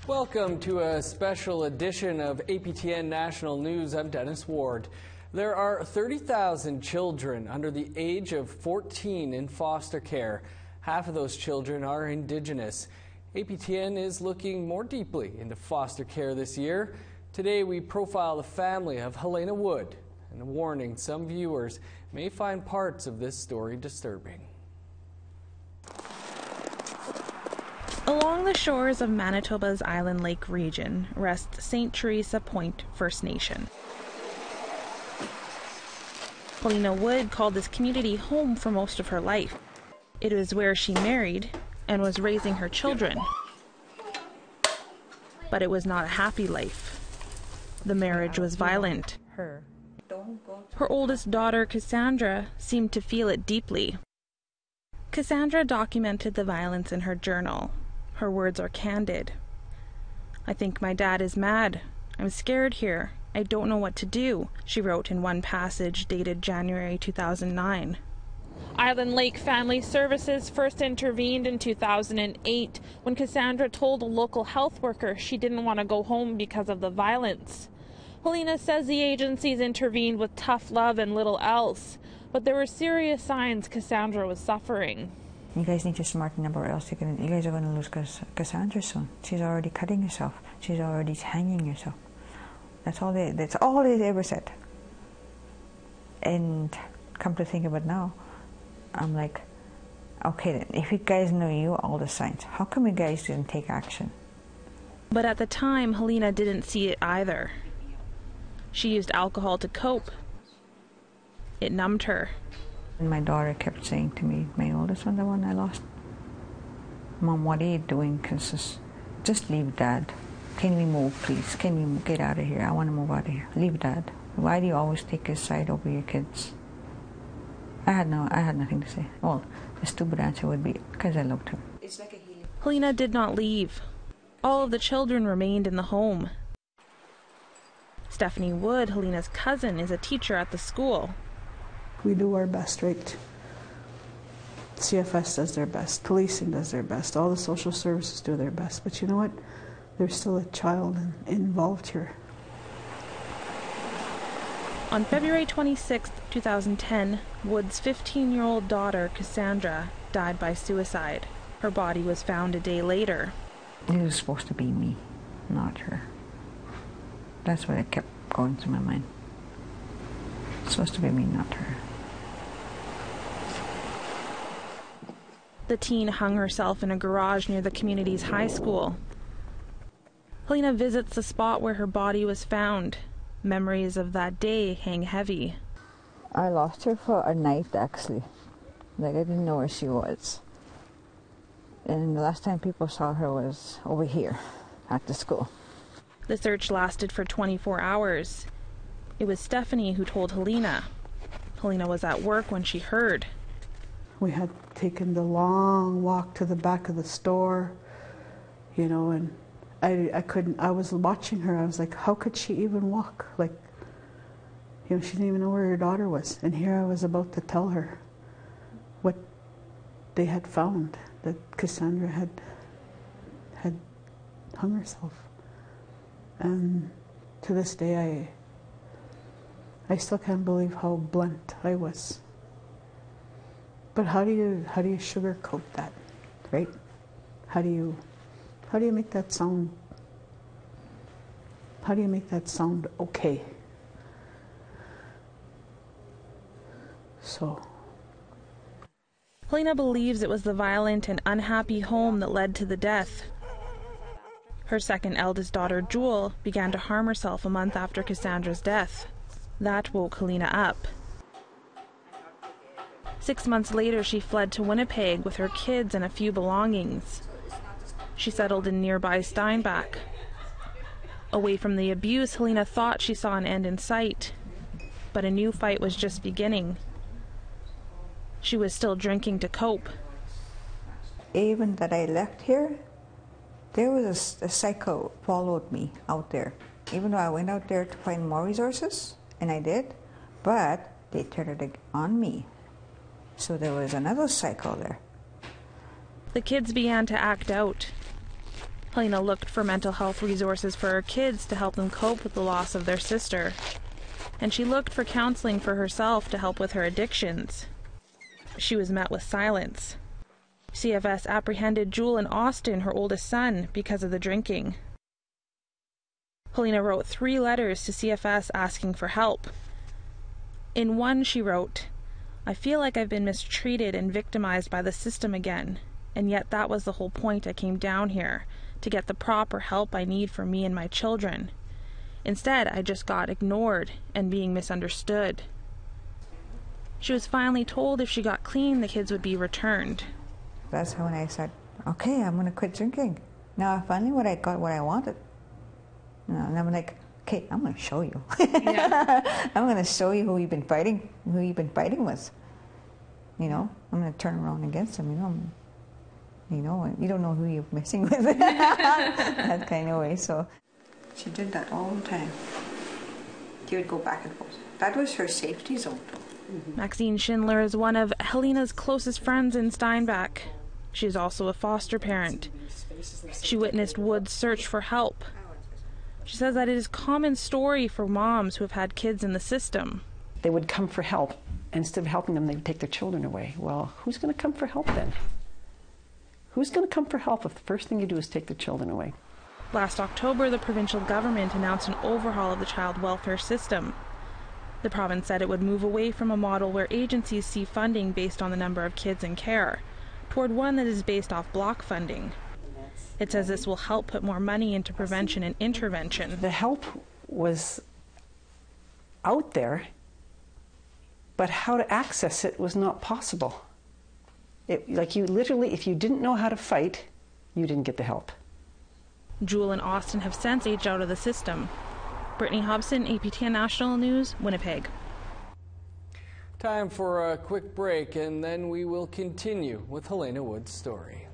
Welcome to a special edition of APTN National News. I'm Dennis Ward. There are 30,000 children under the age of 14 in foster care. Half of those children are Indigenous. APTN is looking more deeply into foster care this year. Today we profile the family of Helena Wood, and a warning, some viewers may find parts of this story disturbing. Along the shores of Manitoba's Island Lake region rests St. Teresa Point First Nation. Helena Wood called this community home for most of her life. It was where she married and was raising her children. But it was not a happy life. The marriage was violent. Her oldest daughter, Cassandra, seemed to feel it deeply. Cassandra documented the violence in her journal. Her words are candid. "I think my dad is mad. I'm scared here. I don't know what to do," she wrote in one passage dated January 2009. Island Lake Family Services first intervened in 2008 when Cassandra told a local health worker she didn't want to go home because of the violence. Helena says the agencies intervened with tough love and little else, but there were serious signs Cassandra was suffering. "You guys need to smarten up, or else you guys are going to lose Cassandra soon. She's already cutting herself. She's already hanging herself." That's all they ever said. And come to think of it now, I'm like, okay then, if you guys knew all the signs, how come you guys didn't take action? But at the time, Helena didn't see it either. She used alcohol to cope. It numbed her. And my daughter kept saying to me, my oldest one, the one I lost, "Mom, what are you doing? Just leave Dad. Can we move, please? Can we get out of here? I want to move out of here. Leave Dad. Why do you always take his side over your kids?" I had nothing to say. Well, the stupid answer would be, because I loved her. Helena did not leave. All of the children remained in the home. Stephanie Wood, Helena's cousin, is a teacher at the school. We do our best, right? CFS does their best. Policing does their best. All the social services do their best. But you know what? There's still a child involved here. On February 26, 2010, Wood's 15-year-old daughter, Cassandra, died by suicide. Her body was found a day later. It was supposed to be me, not her. That's what kept going through my mind. It's supposed to be me, not her. The teen hung herself in a garage near the community's high school. Helena visits the spot where her body was found. Memories of that day hang heavy. I lost her for a night, actually. Like, I didn't know where she was. And the last time people saw her was over here at the school. The search lasted for 24 hours. It was Stephanie who told Helena. Helena was at work when she heard. We had taken the long walk to the back of the store, you know, and I was watching her. I was like, how could she even walk? Like, you know, she didn't even know where her daughter was. And here I was about to tell her what they had found, that Cassandra had hung herself. And to this day, I still can't believe how blunt I was. But how do you sugarcoat that, right? How do you make that sound? How do you make that sound okay? So. Helena believes it was the violent and unhappy home that led to the death. Her second eldest daughter, Jewel, began to harm herself a month after Cassandra's death. That woke Helena up. 6 months later, she fled to Winnipeg with her kids and a few belongings. She settled in nearby Steinbach. Away from the abuse, Helena thought she saw an end in sight, but a new fight was just beginning. She was still drinking to cope. Even that I left here, there was a psycho followed me out there. Even though I went out there to find more resources, And I did, but they turned it on me. So there was another cycle there. The kids began to act out. Helena looked for mental health resources for her kids to help them cope with the loss of their sister. And she looked for counseling for herself to help with her addictions. She was met with silence. CFS apprehended Jewel and Austin, her oldest son, because of the drinking. Helena wrote 3 letters to CFS asking for help. In one, she wrote, "I feel like I've been mistreated and victimized by the system again, and yet that was the whole point I came down here, to get the proper help I need for me and my children. Instead, I just got ignored and being misunderstood." She was finally told if she got clean, the kids would be returned. That's when I said, okay, I'm going to quit drinking. Now, finally, I got what I wanted. And I'm like, okay, I'm going to show you. Yeah. I'm going to show you who you've been fighting with. You know, I'm going to turn around against him. You don't know who you're messing with. That kind of way. So she did that all the time. She would go back and forth. That was her safety zone. Maxine Schindler is one of Helena's closest friends in Steinbach. She is also a foster parent. She witnessed Wood's search for help. She says that it is a common story for moms who have had kids in the system. They would come for help. Instead of helping them, they would take their children away. Well, who's going to come for help then? Who's going to come for help if the first thing you do is take their children away? Last October, the provincial government announced an overhaul of the child welfare system. The province said it would move away from a model where agencies see funding based on the number of kids in care, toward one that is based off block funding. It says this will help put more money into prevention and intervention. The help was out there, but how to access it was not possible. You literally, if you didn't know how to fight, you didn't get the help. Jewel and Austin have since aged out of the system. Brittany Hobson, APTN National News, Winnipeg. Time for a quick break, and then we will continue with Helena Wood's story.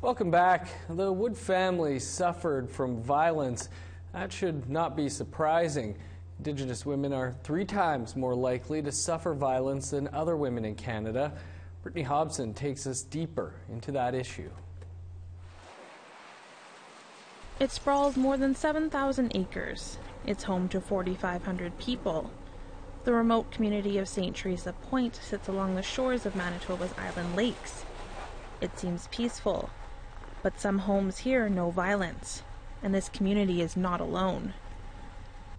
Welcome back. The Wood family suffered from violence. That should not be surprising. Indigenous women are 3 times more likely to suffer violence than other women in Canada. Brittany Hobson takes us deeper into that issue. It sprawls more than 7,000 acres. It's home to 4,500 people. The remote community of St. Teresa Point sits along the shores of Manitoba's island lakes. It seems peaceful, but some homes here know violence, and this community is not alone.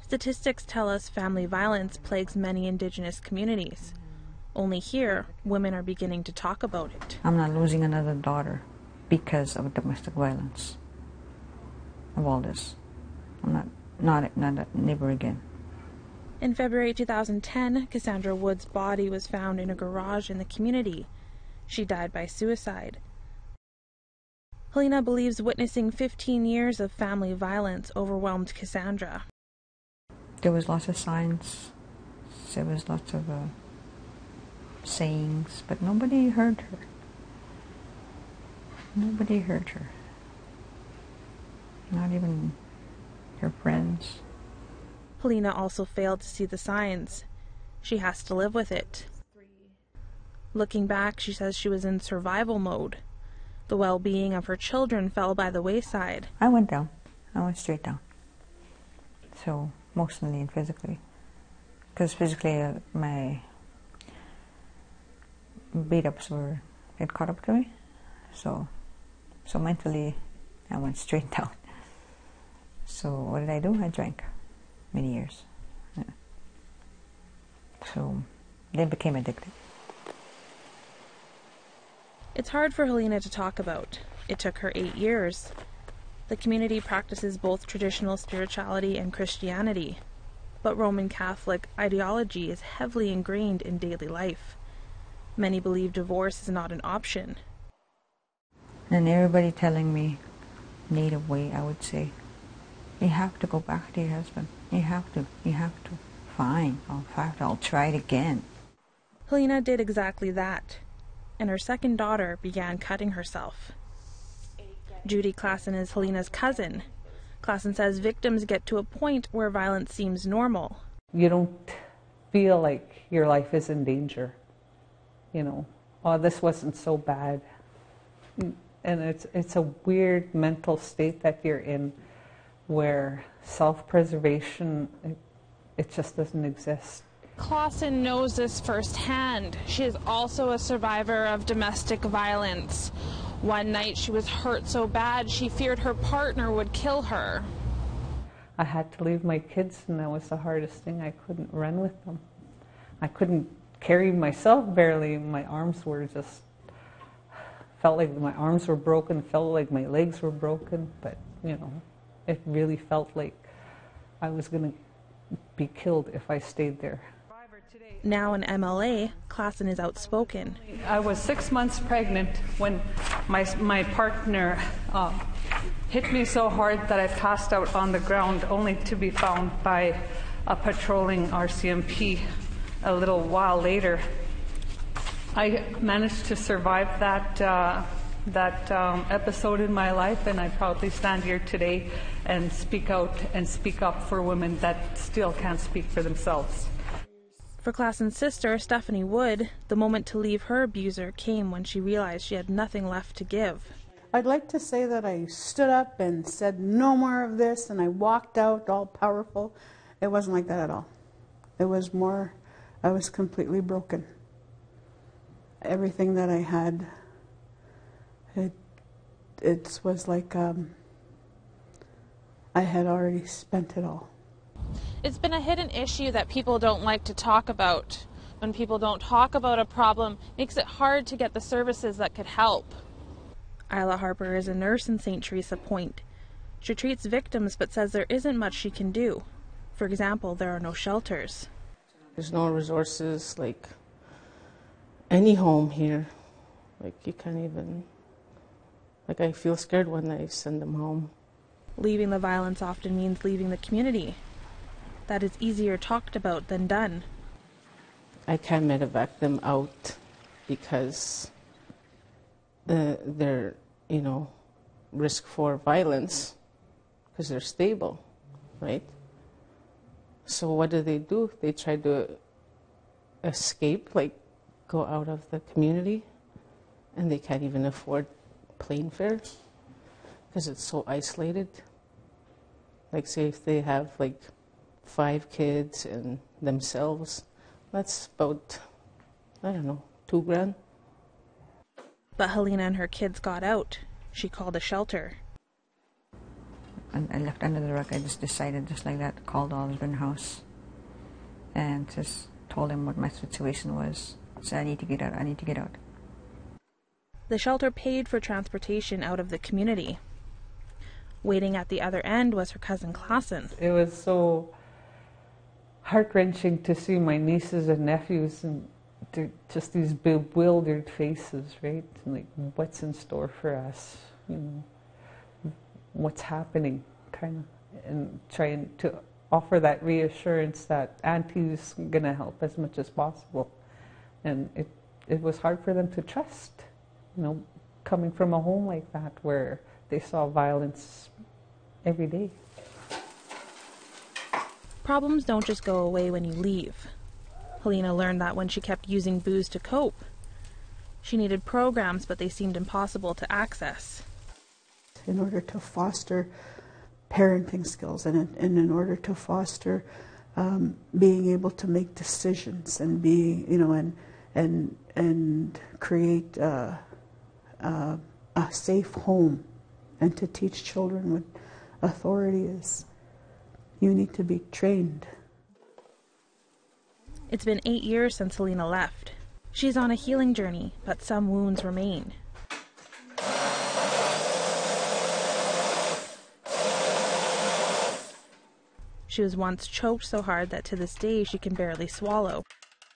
Statistics tell us family violence plagues many Indigenous communities. Only here, women are beginning to talk about it. I'm not losing another daughter because of domestic violence. Of all this. I'm never again. In February 2010, Cassandra Wood's body was found in a garage in the community. She died by suicide. Helena believes witnessing 15 years of family violence overwhelmed Cassandra. There was lots of signs. There was lots of sayings, but nobody heard her. Nobody heard her. Not even her friends. Helena also failed to see the signs. She has to live with it. Looking back, she says she was in survival mode. The well-being of her children fell by the wayside. I went down. I went straight down. So, emotionally and physically. Because physically, my beat-ups had caught up to me. So mentally, I went straight down. So what did I do? I drank many years. Yeah. So then became addicted. It's hard for Helena to talk about. It took her 8 years. The community practices both traditional spirituality and Christianity, but Roman Catholic ideology is heavily ingrained in daily life. Many believe divorce is not an option. And everybody telling me, native way, I would say, you have to go back to your husband. You have to. Fine, I'll try it again. Helena did exactly that, and her second daughter began cutting herself. Judy Klassen is Helena's cousin. Klassen says victims get to a point where violence seems normal. You don't feel like your life is in danger. You know, oh, this wasn't so bad. And it's a weird mental state that you're in where self-preservation, it just doesn't exist. Klassen knows this firsthand. She is also a survivor of domestic violence. One night she was hurt so bad she feared her partner would kill her. I had to leave my kids, and that was the hardest thing. I couldn't run with them. I couldn't carry myself barely. My arms were just, felt like my arms were broken, felt like my legs were broken, but, you know, it really felt like I was going to be killed if I stayed there. Now an MLA, Klassen is outspoken. I was 6 months pregnant when my partner hit me so hard that I passed out on the ground, only to be found by a patrolling RCMP a little while later. I managed to survive that episode in my life, and I proudly stand here today and speak out and speak up for women that still can't speak for themselves. For Klassen's sister, Helena Wood, the moment to leave her abuser came when she realized she had nothing left to give. I'd like to say that I stood up and said no more of this, and I walked out all powerful. It wasn't like that at all. It was more, I was completely broken. Everything that I had, it was like I had already spent it all. It's been a hidden issue that people don't like to talk about. When people don't talk about a problem, it makes it hard to get the services that could help. Isla Harper is a nurse in St. Teresa Point. She treats victims but says there isn't much she can do. For example, there are no shelters. There's no resources like any home here. Like you can't even, like I feel scared when I send them home. Leaving the violence often means leaving the community. That is easier talked about than done. I can't medevac them out because they're, you know, risk for violence because they're stable, right? So what do? They try to escape, like go out of the community, and they can't even afford plane fare because it's so isolated. Like say if they have like 5 kids and themselves, that's about, I don't know, $2,000. But Helena and her kids got out. She called a shelter. And I left under the rug. I just decided, just like that, called the Osborne house and just told him what my situation was. Said, I need to get out, I need to get out. The shelter paid for transportation out of the community. Waiting at the other end was her cousin Klassen. It was so heart-wrenching to see my nieces and nephews and just these bewildered faces, right? Like, what's in store for us? You know, what's happening, kind of, and trying to offer that reassurance that Auntie's going to help as much as possible. And it was hard for them to trust, you know, coming from a home like that where they saw violence every day. Problems don't just go away when you leave. Helena learned that when she kept using booze to cope. She needed programs, but they seemed impossible to access. In order to foster parenting skills and in order to foster being able to make decisions and being, you know, and create a safe home and to teach children what authority is, you need to be trained. It's been 8 years since Helena left. She's on a healing journey, but some wounds remain. She was once choked so hard that to this day she can barely swallow.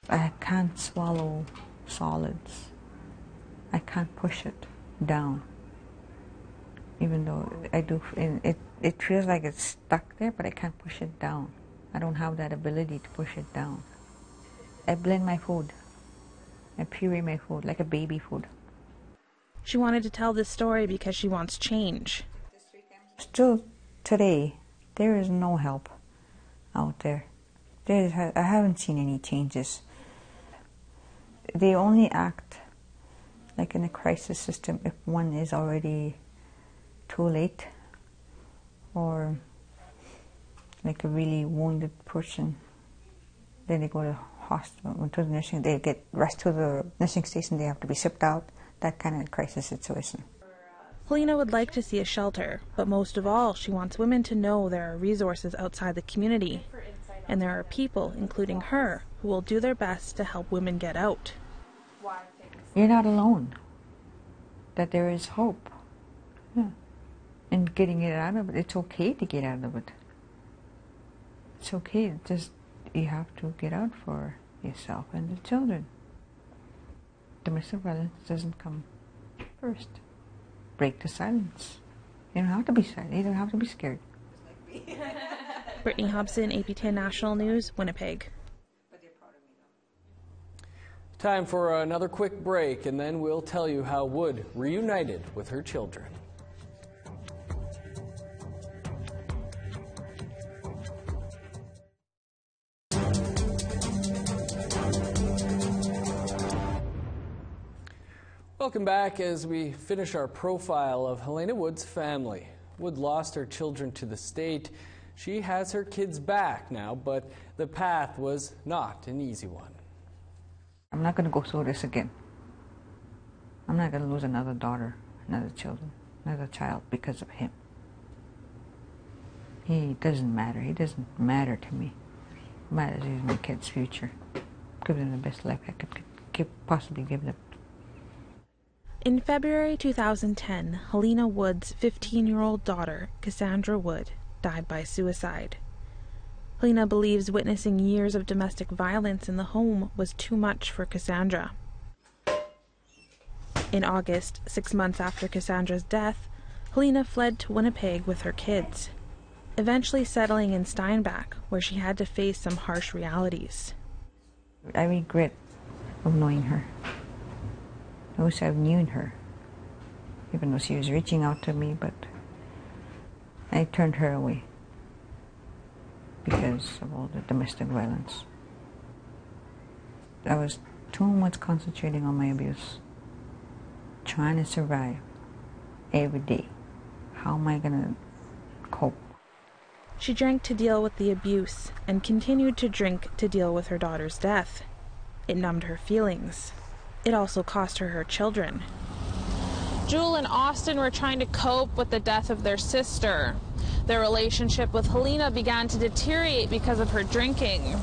I can't swallow solids. I can't push it down. Even though I do, it feels like it's stuck there, but I can't push it down. I don't have that ability to push it down. I blend my food. I puree my food like a baby food. She wanted to tell this story because she wants change. Still today, there is no help out there. I haven't seen any changes. They only act like in a crisis system if one is already too late, or like a really wounded person. Then they go to hospital, to the nursing. They get rushed to the nursing station. They have to be shipped out. That kind of crisis situation. Helena would like to see a shelter, but most of all, she wants women to know there are resources outside the community, and there are people, including her, who will do their best to help women get out. You're not alone. That there is hope. Yeah. And getting it out of it, it's okay to get out of it. It's okay, just you have to get out for yourself and the children. Domestic violence doesn't come first. Break the silence. You don't have to be silent. You don't have to be scared. Brittany Hobson, APTN National News, Winnipeg. Time for another quick break, and then we'll tell you how Wood reunited with her children. Welcome back as we finish our profile of Helena Wood's family. Wood lost her children to the state. She has her kids back now, but the path was not an easy one. I'm not going to go through this again. I'm not going to lose another daughter, another child because of him. He doesn't matter. He doesn't matter to me. What matters is my kids' future. Give them the best life I could possibly give them. In February 2010, Helena Wood's 15-year-old daughter, Cassandra Wood, died by suicide. Helena believes witnessing years of domestic violence in the home was too much for Cassandra. In August, 6 months after Cassandra's death, Helena fled to Winnipeg with her kids, eventually settling in Steinbach, where she had to face some harsh realities. I regret of knowing her. I wish I knew her, even though she was reaching out to me, but I turned her away because of all the domestic violence. I was too much concentrating on my abuse, trying to survive every day. How am I going to cope? She drank to deal with the abuse and continued to drink to deal with her daughter's death. It numbed her feelings. It also cost her children. Jewel and Austin were trying to cope with the death of their sister. Their relationship with Helena began to deteriorate because of her drinking.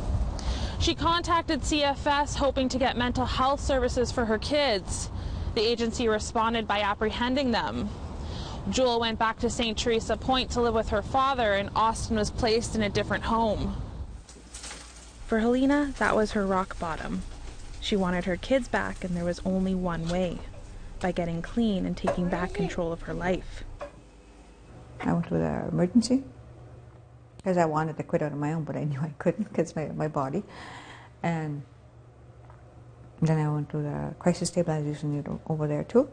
She contacted CFS hoping to get mental health services for her kids. The agency responded by apprehending them. Jewel went back to St. Teresa Point to live with her father, and Austin was placed in a different home. For Helena, that was her rock bottom. She wanted her kids back, and there was only one way: by getting clean and taking back control of her life. I went to the emergency because I wanted to quit out on my own, but I knew I couldn't because my body. And then I went to the crisis stabilization unit over there too.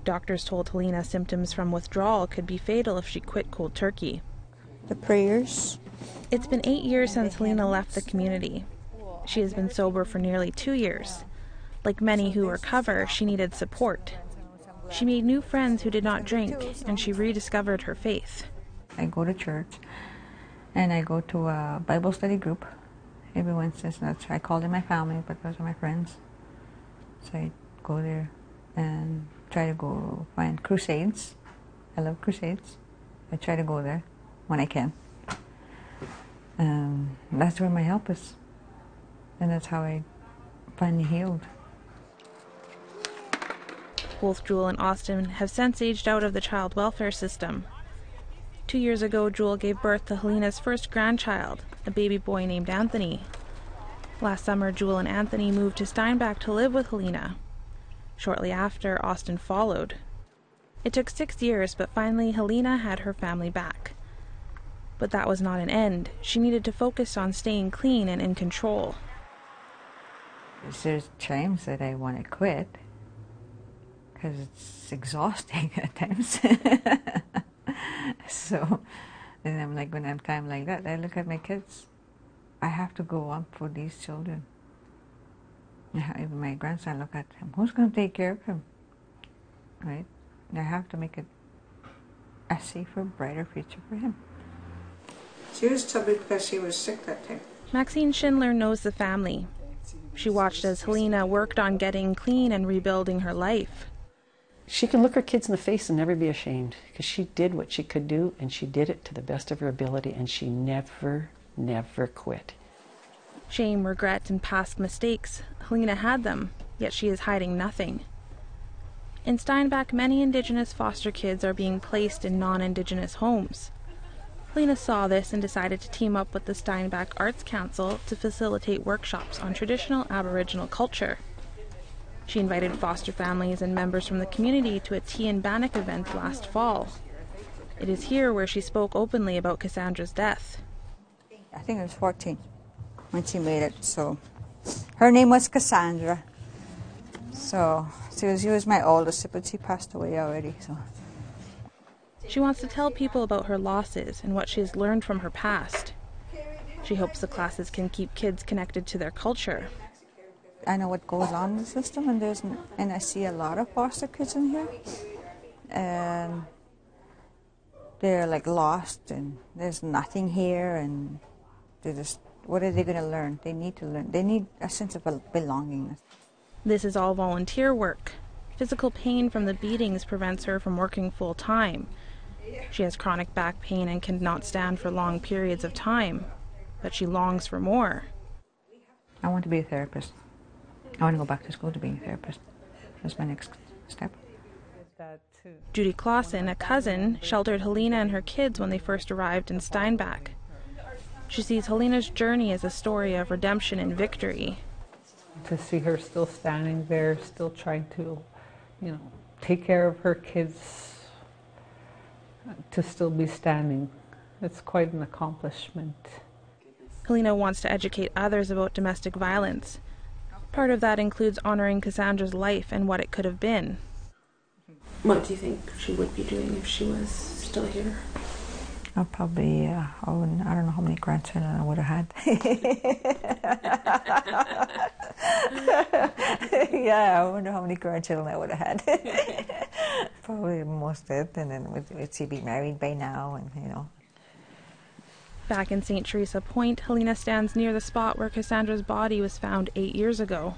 Doctors told Helena symptoms from withdrawal could be fatal if she quit cold turkey. The prayers. It's been 8 years since Helena left the community. She has been sober for nearly 2 years. Like many who recover, she needed support. She made new friends who did not drink, and she rediscovered her faith. I go to church, and I go to a Bible study group every Wednesday. I call them my family, but those are my friends. So I go there and try to go find crusades. I love crusades. I try to go there when I can. That's where my help is. And that's how I finally healed. Both Jewel and Austin have since aged out of the child welfare system. 2 years ago, Jewel gave birth to Helena's first grandchild, a baby boy named Anthony. Last summer, Jewel and Anthony moved to Steinbach to live with Helena. Shortly after, Austin followed. It took 6 years, but finally Helena had her family back. But that was not an end. She needed to focus on staying clean and in control. There's times that I want to quit because it's exhausting at times. So, and I'm like, when I'm time like that, I look at my kids. I have to go up for these children. Even my grandson, look at him. Who's going to take care of him? Right? And I have to make it a safer, brighter future for him. She was chubby because she was sick that time. Maxine Schindler knows the family. She watched as Helena worked on getting clean and rebuilding her life. She can look her kids in the face and never be ashamed because she did what she could do and she did it to the best of her ability and she never quit. Shame, regret, and past mistakes. Helena had them, yet she is hiding nothing. In Steinbach, many Indigenous foster kids are being placed in non-Indigenous homes. Helena saw this and decided to team up with the Steinbach Arts Council to facilitate workshops on traditional Aboriginal culture. She invited foster families and members from the community to a tea and bannock event last fall. It is here where she spoke openly about Cassandra's death. I think it was 14 when she made it. So her name was Cassandra. So she was my oldest, but she passed away already. So she wants to tell people about her losses and what she has learned from her past. She hopes the classes can keep kids connected to their culture. I know what goes on in the system, and I see a lot of foster kids in here, and they're like lost, and there's nothing here, and they're just, what are they going to learn? They need to learn. They need a sense of belongingness. This is all volunteer work. Physical pain from the beatings prevents her from working full time. She has chronic back pain and cannot stand for long periods of time, but she longs for more. I want to be a therapist. I want to go back to school to being a therapist. That's my next step. Judy Clausen, a cousin, sheltered Helena and her kids when they first arrived in Steinbach. She sees Helena's journey as a story of redemption and victory. To see her still standing there, still trying to, take care of her kids, to still be standing, it's quite an accomplishment. Helena wants to educate others about domestic violence. Part of that includes honoring Cassandra's life and what it could have been. What do you think she would be doing if she was still here? I'll probably, I don't know how many grandchildren I would have had. Yeah, I wonder how many grandchildren I would have had. Probably most of it, and then would she be married by now, and Back in St. Teresa Point, Helena stands near the spot where Cassandra's body was found 8 years ago.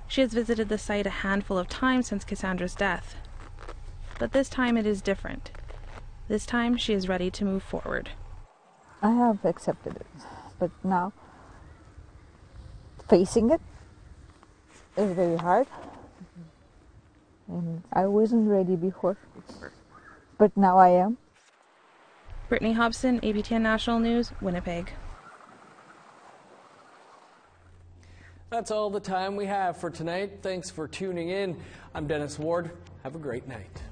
She has visited the site a handful of times since Cassandra's death. But this time it is different. This time she is ready to move forward. I have accepted it, but now facing it is very hard. And I wasn't ready before, but now I am. Brittany Hobson, APTN National News, Winnipeg. That's all the time we have for tonight. Thanks for tuning in. I'm Dennis Ward. Have a great night.